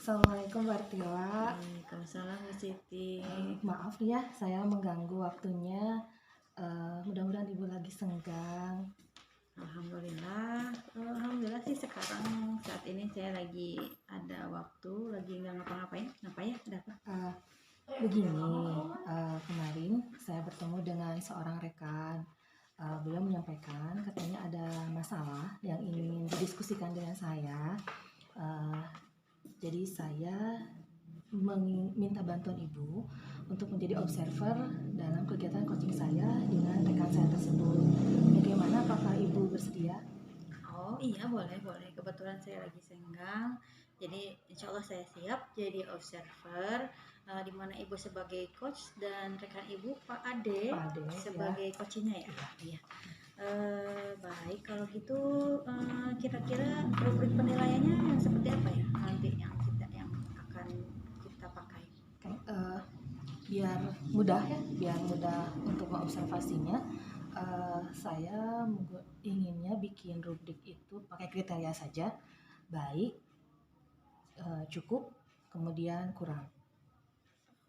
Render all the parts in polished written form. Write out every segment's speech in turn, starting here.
Assalamualaikum Wartila. Waalaikumsalam Bu Siti. Maaf ya, saya mengganggu waktunya. Mudah-mudahan Ibu lagi senggang. Alhamdulillah sih sekarang saat ini saya lagi ada waktu, lagi nggak ngapa-ngapain. Kenapa ya? Ada apa? Begini, kemarin saya bertemu dengan seorang rekan. Beliau menyampaikan katanya ada masalah yang ingin didiskusikan dengan saya. Jadi saya meminta bantuan Ibu untuk menjadi observer dalam kegiatan coaching saya dengan rekan saya tersebut. Bagaimana, apakah Ibu bersedia? Oh iya, boleh. Kebetulan saya lagi senggang, jadi insya Allah saya siap jadi observer, di mana Ibu sebagai coach dan rekan Ibu Pak Ade sebagai coachnya ya. Iya. Baik, kalau gitu kira-kira rubrik penilaiannya yang seperti apa ya nanti yang akan kita pakai? Biar mudah untuk mengobservasinya, saya inginnya bikin rubrik itu pakai kriteria saja, baik, cukup, kemudian kurang.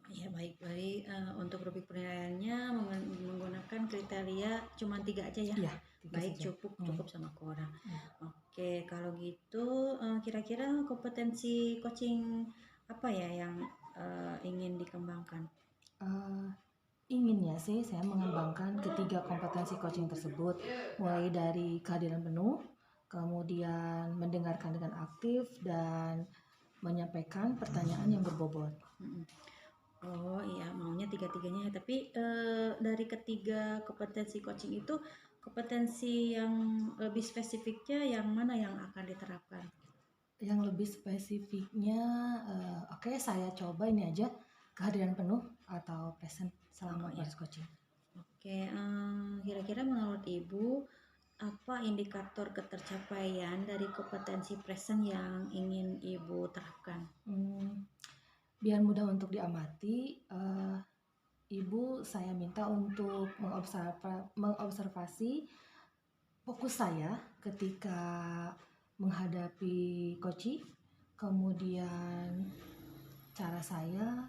Ya baik, untuk rubrik penilaiannya menggunakan kriteria cuma 3 aja ya? Iya, 3 baik saja. cukup sama kurang. Oke, kalau gitu kira-kira kompetensi coaching apa ya yang ingin dikembangkan? Inginnya sih saya mengembangkan ketiga kompetensi coaching tersebut, mulai dari kehadiran penuh, kemudian mendengarkan dengan aktif, dan menyampaikan pertanyaan yang berbobot. Oh iya, maunya tiga-tiganya ya. Tapi dari ketiga kompetensi coaching itu, kompetensi yang lebih spesifiknya yang mana yang akan diterapkan? Yang lebih spesifiknya, oke, saya coba ini aja, kehadiran penuh atau present selama proses coaching. Oke, kira-kira menurut Ibu apa indikator ketercapaian dari kompetensi present yang ingin Ibu terapkan? Biar mudah untuk diamati, Ibu saya minta untuk mengobservasi fokus saya ketika menghadapi coaching, kemudian cara saya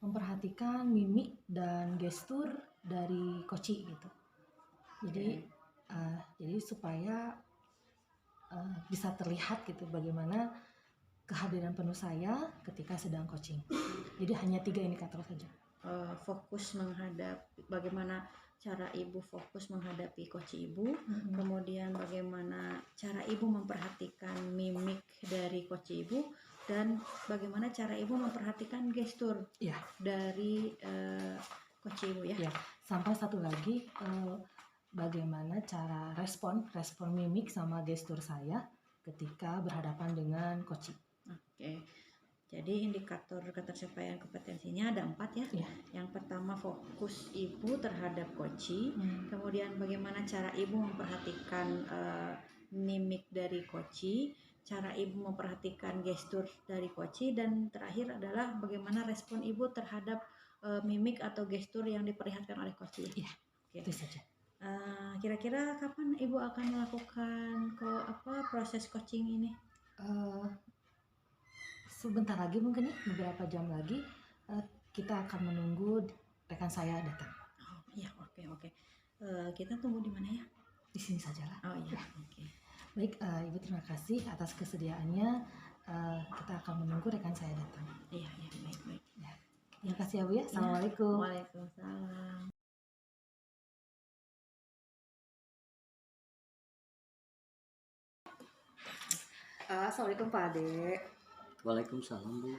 memperhatikan mimik dan gestur dari koci gitu. Jadi supaya bisa terlihat gitu bagaimana kehadiran penuh saya ketika sedang coaching. Jadi hanya 3 indikator saja. Fokus bagaimana cara ibu fokus menghadapi coach ibu, kemudian bagaimana cara ibu memperhatikan mimik dari coach ibu, dan bagaimana cara ibu memperhatikan gestur dari coach ibu ya. Sampai satu lagi, bagaimana cara respon mimik sama gestur saya ketika berhadapan dengan coach. Oke. Jadi indikator ketersapaian kompetensinya ada 4 ya. Yang pertama fokus ibu terhadap coach, kemudian bagaimana cara ibu memperhatikan mimik dari coach, cara ibu memperhatikan gestur dari coach, dan terakhir adalah bagaimana respon ibu terhadap mimik atau gestur yang diperlihatkan oleh coach. Itu saja. Kira-kira kapan ibu akan melakukan proses coaching ini? Sebentar lagi mungkin beberapa jam lagi kita akan menunggu rekan saya datang. Oh iya, oke. Kita tunggu di mana ya? Di sini sajalah. Oh iya, oke. Baik, Ibu terima kasih atas kesediaannya. Kita akan menunggu rekan saya datang. Iya, baik. Ya. Terima kasih ya Bu ya. Assalamualaikum. Waalaikumsalam. Assalamualaikum Pak Ade. Waalaikumsalam Bu.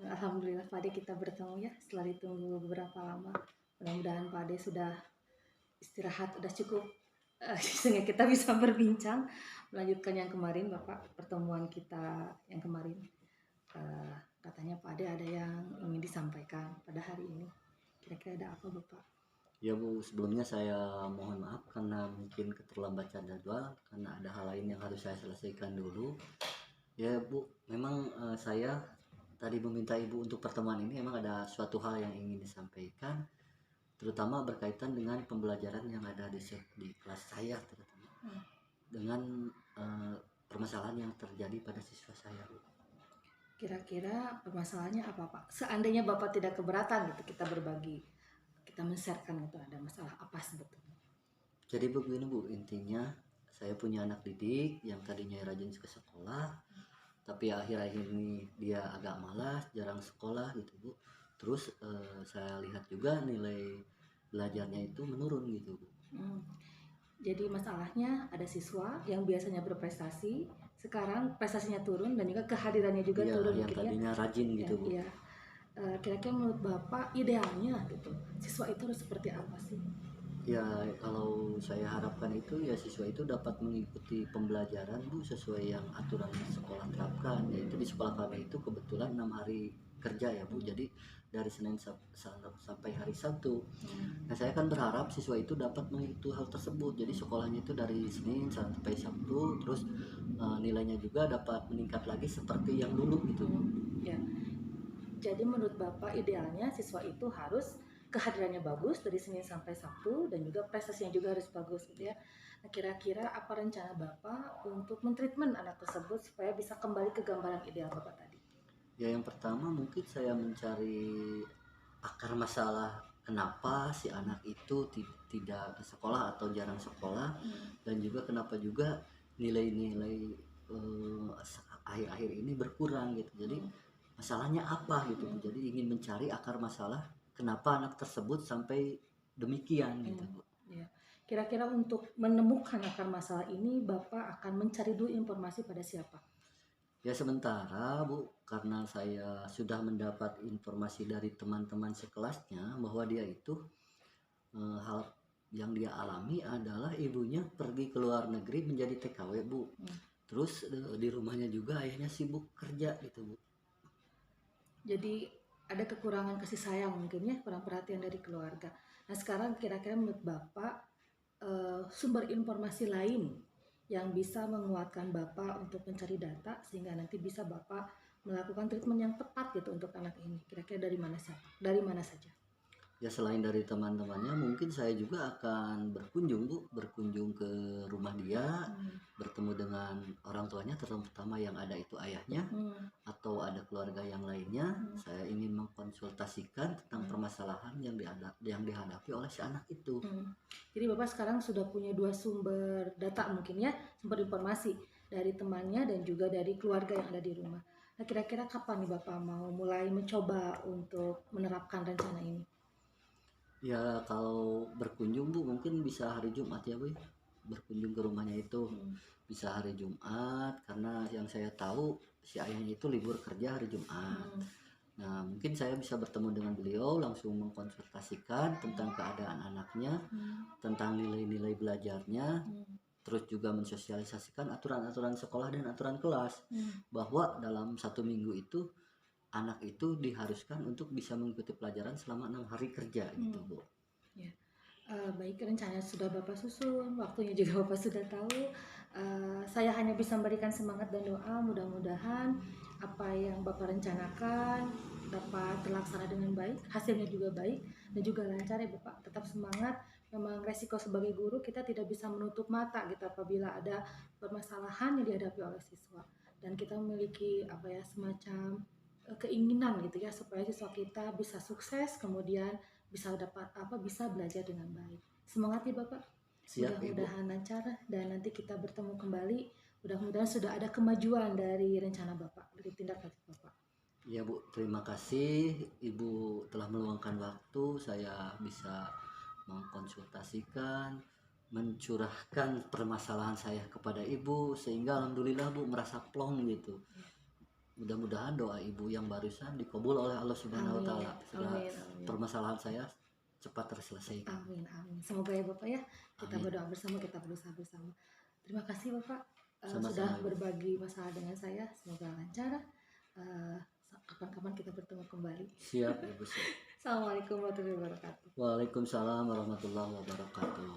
Alhamdulillah Pak Ade kita bertemu ya setelah ditunggu beberapa lama. Mudah-mudahan Pak Ade sudah istirahat, sudah cukup sehingga kita bisa berbincang melanjutkan yang kemarin Bapak, pertemuan kita yang kemarin. Katanya Pak Ade ada yang ingin disampaikan pada hari ini. Kira-kira ada apa Bapak? Ya Bu, sebelumnya saya mohon maaf karena mungkin keterlambatan jadwal karena ada hal lain yang harus saya selesaikan dulu. Ya Bu, memang saya tadi meminta Ibu untuk pertemuan ini memang ada suatu hal yang ingin disampaikan, terutama berkaitan dengan pembelajaran yang ada di kelas saya, terutama dengan permasalahan yang terjadi pada siswa saya Bu. Kira-kira permasalahannya apa Pak? Seandainya Bapak tidak keberatan gitu kita berbagi, kita men-sharekan itu ada masalah apa sebetulnya? Jadi begini Bu, intinya saya punya anak didik yang tadinya rajin ke sekolah, tapi akhir-akhir ini dia agak malas, jarang sekolah gitu Bu. Terus saya lihat juga nilai belajarnya itu menurun gitu Bu. Jadi masalahnya ada siswa yang biasanya berprestasi, sekarang prestasinya turun dan juga kehadirannya juga turun. Yang tadinya rajin gitu Bu. Kira-kira menurut Bapak idealnya gitu, siswa itu harus seperti apa sih? Ya kalau saya harapkan itu ya siswa itu dapat mengikuti pembelajaran Bu sesuai yang aturan sekolah terapkan, yaitu di sekolah kami itu kebetulan 6 hari kerja ya Bu, jadi dari Senin sampai hari Sabtu. Nah saya kan berharap siswa itu dapat mengikuti hal tersebut, jadi sekolahnya itu dari Senin sampai Sabtu, terus nilainya juga dapat meningkat lagi seperti yang dulu gitu. Ya. Jadi menurut Bapak idealnya siswa itu harus kehadirannya bagus dari Senin sampai Sabtu dan juga prestasinya juga harus bagus gitu ya. Nah, kira-kira apa rencana Bapak untuk mentreatment anak tersebut supaya bisa kembali ke gambaran ideal Bapak tadi? Ya yang pertama mungkin saya mencari akar masalah kenapa si anak itu tidak ke sekolah atau jarang sekolah, dan juga kenapa juga nilai-nilai akhir-akhir ini berkurang gitu. Jadi masalahnya apa gitu. Jadi ingin mencari akar masalah kenapa anak tersebut sampai demikian gitu. Ya. Kira-kira untuk menemukan akar masalah ini Bapak akan mencari dulu informasi pada siapa? Ya sementara Bu, karena saya sudah mendapat informasi dari teman-teman sekelasnya bahwa dia itu hal yang dia alami adalah ibunya pergi ke luar negeri menjadi TKW Bu. Terus di rumahnya juga ayahnya sibuk kerja gitu Bu. Jadi ada kekurangan kasih sayang mungkin ya, kurang perhatian dari keluarga. Nah sekarang kira-kira menurut Bapak sumber informasi lain yang bisa menguatkan Bapak untuk mencari data sehingga nanti bisa Bapak melakukan treatment yang tepat gitu untuk anak ini. Kira-kira dari mana saja? Ya selain dari teman-temannya mungkin saya juga akan berkunjung ke rumah dia, bertemu dengan orang tuanya terutama yang ada itu ayahnya atau ada keluarga yang lainnya. Saya ingin mengkonsultasikan tentang permasalahan yang dihadapi oleh si anak itu. Jadi Bapak sekarang sudah punya 2 sumber data mungkin ya, sumber informasi dari temannya dan juga dari keluarga yang ada di rumah. Nah, kira-kira kapan nih Bapak mau mulai mencoba untuk menerapkan rencana ini? Ya kalau berkunjung Bu mungkin bisa hari Jumat ya Bu, berkunjung ke rumahnya itu bisa hari Jumat, karena yang saya tahu si ayahnya itu libur kerja hari Jumat. Nah mungkin saya bisa bertemu dengan beliau, langsung mengkonsultasikan tentang keadaan anaknya, tentang nilai-nilai belajarnya, terus juga mensosialisasikan aturan-aturan sekolah dan aturan kelas, bahwa dalam 1 minggu itu anak itu diharuskan untuk bisa mengikuti pelajaran selama 6 hari kerja gitu Bu. Ya. Baik, rencana sudah Bapak susun, waktunya juga Bapak sudah tahu. Saya hanya bisa memberikan semangat dan doa, mudah-mudahan apa yang Bapak rencanakan dapat terlaksana dengan baik, hasilnya juga baik dan juga lancar ya Bapak. Tetap semangat. Memang resiko sebagai guru kita tidak bisa menutup mata gitu apabila ada permasalahan yang dihadapi oleh siswa, dan kita memiliki apa ya, semacam keinginan gitu ya supaya siswa kita bisa sukses, kemudian bisa belajar dengan baik. Semangat ya Bapak. Siap, Mudah-mudahan lancar dan nanti kita bertemu kembali. Mudah-mudahan sudah ada kemajuan dari rencana Bapak, dari tindak lanjut Bapak. Ya Bu, terima kasih Ibu telah meluangkan waktu saya bisa mengkonsultasikan, mencurahkan permasalahan saya kepada Ibu, sehingga alhamdulillah Bu merasa plong gitu. Mudah-mudahan doa Ibu yang barusan dikabul oleh Allah Subhanahu wa taala. Permasalahan saya cepat terselesaikan. Amin, amin. Semoga ya Bapak ya. Kita berdoa bersama, kita berusaha bersama. Terima kasih Bapak sudah berbagi masalah dengan saya. Semoga lancar. Kapan-kapan kita bertemu kembali. Siap Ibu. Assalamualaikum warahmatullahi wabarakatuh. Waalaikumsalam warahmatullahi wabarakatuh.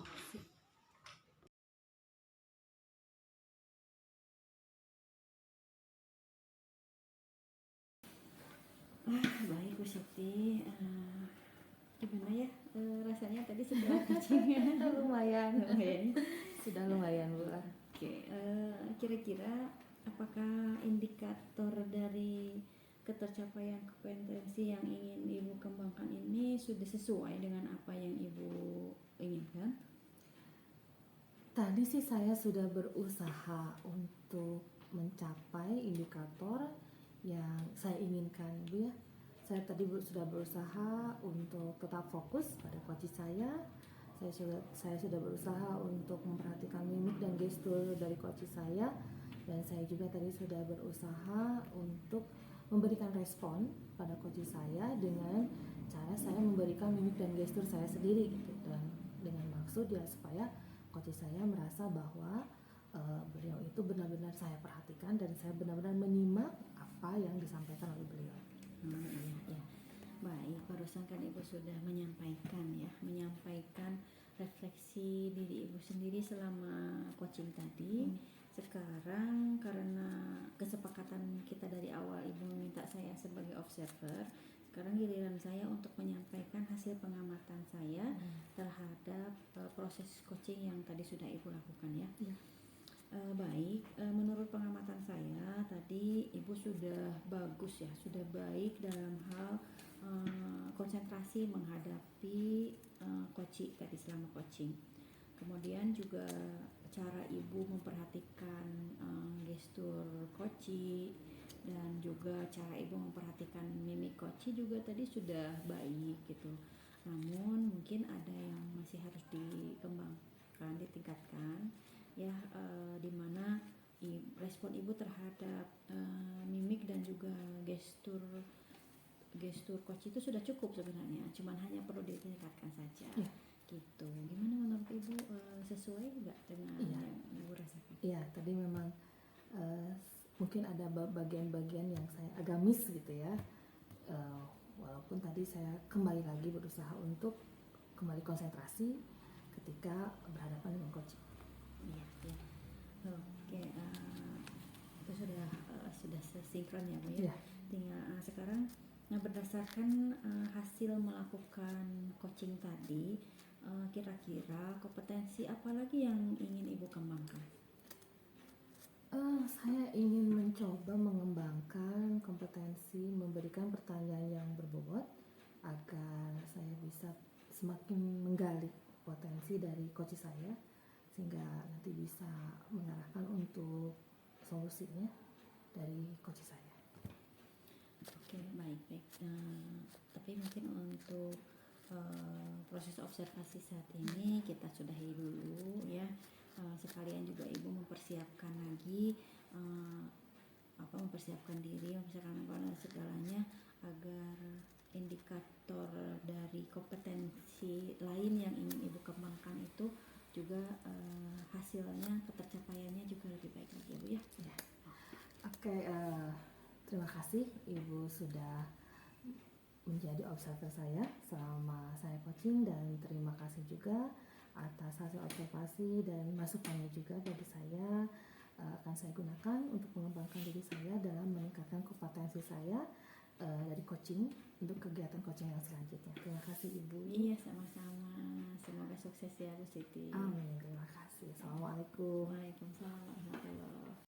Baik Bu Siti, gimana ya rasanya tadi setelah kucing? lumayan sudah lumayan Bu. Oke, kira-kira apakah indikator dari ketercapaian kompetensi yang ingin Ibu kembangkan ini sudah sesuai dengan apa yang Ibu inginkan? Tadi sih saya sudah berusaha untuk mencapai indikator yang saya inginkan Bu ya. Saya tadi sudah berusaha untuk tetap fokus pada coach saya. Saya sudah berusaha untuk memperhatikan mimik dan gestur dari coach saya, dan saya juga tadi sudah berusaha untuk memberikan respon pada coach saya dengan cara saya memberikan mimik dan gestur saya sendiri gitu, dan dengan maksud ya supaya coach saya merasa bahwa beliau itu benar-benar saya perhatikan dan saya benar-benar menyimak apa yang disampaikan oleh beliau. Iya. Baik, barusan kan Ibu sudah menyampaikan refleksi diri Ibu sendiri selama coaching tadi. Sekarang karena kesepakatan kita dari awal Ibu meminta saya sebagai observer, sekarang giliran saya untuk menyampaikan hasil pengamatan saya terhadap proses coaching yang tadi sudah Ibu lakukan ya. Baik, menurut pengamatan saya tadi Ibu sudah bagus ya, sudah baik dalam hal konsentrasi menghadapi coaching tadi selama coaching. Kemudian juga cara Ibu memperhatikan gestur coaching dan juga cara Ibu memperhatikan mimik coaching juga tadi sudah baik gitu. Namun mungkin ada yang masih harus dikembangkan, ditingkatkan ya, dimana respon Ibu terhadap mimik dan juga gestur coach itu sudah cukup sebenarnya, cuman hanya perlu ditingkatkan saja gitu. Gimana menurut Ibu, sesuai nggak dengan yang Ibu rasakan? Iya, tadi memang mungkin ada bagian-bagian yang saya agak miss gitu ya, walaupun tadi saya kembali lagi berusaha untuk kembali konsentrasi ketika berhadapan dengan coach. Iya. Oke, itu sudah sesinkron ya Bu ya. Tinggal sekarang berdasarkan hasil melakukan coaching tadi, kira-kira kompetensi apa lagi yang ingin Ibu kembangkan? Saya ingin mencoba mengembangkan kompetensi memberikan pertanyaan yang berbobot agar saya bisa semakin menggali potensi dari coach saya sehingga nanti bisa mengarahkan untuk solusinya dari coach saya. Oke, baik. Tapi mungkin untuk proses observasi saat ini kita sudahi dulu ya. Sekalian juga Ibu mempersiapkan lagi mempersiapkan diri, mempersiapkan segalanya agar indikator dari kompetensi lain yang ingin Ibu kembangkan itu juga hasilnya, ketercapaiannya juga lebih baik lagi ya Bu ya. Ya. Oke, terima kasih Ibu sudah menjadi observer saya selama saya coaching, dan terima kasih juga atas hasil observasi dan masukannya juga bagi saya. Akan saya gunakan untuk mengembangkan diri saya dalam meningkatkan kompetensi saya dari coaching untuk kegiatan coaching yang selanjutnya. Terima kasih Ibu. Iya, sama-sama. Semoga sukses ya Bu Siti. Amin. Terima kasih. Assalamualaikum. Waalaikumsalam warahmatullahi wabarakatuh.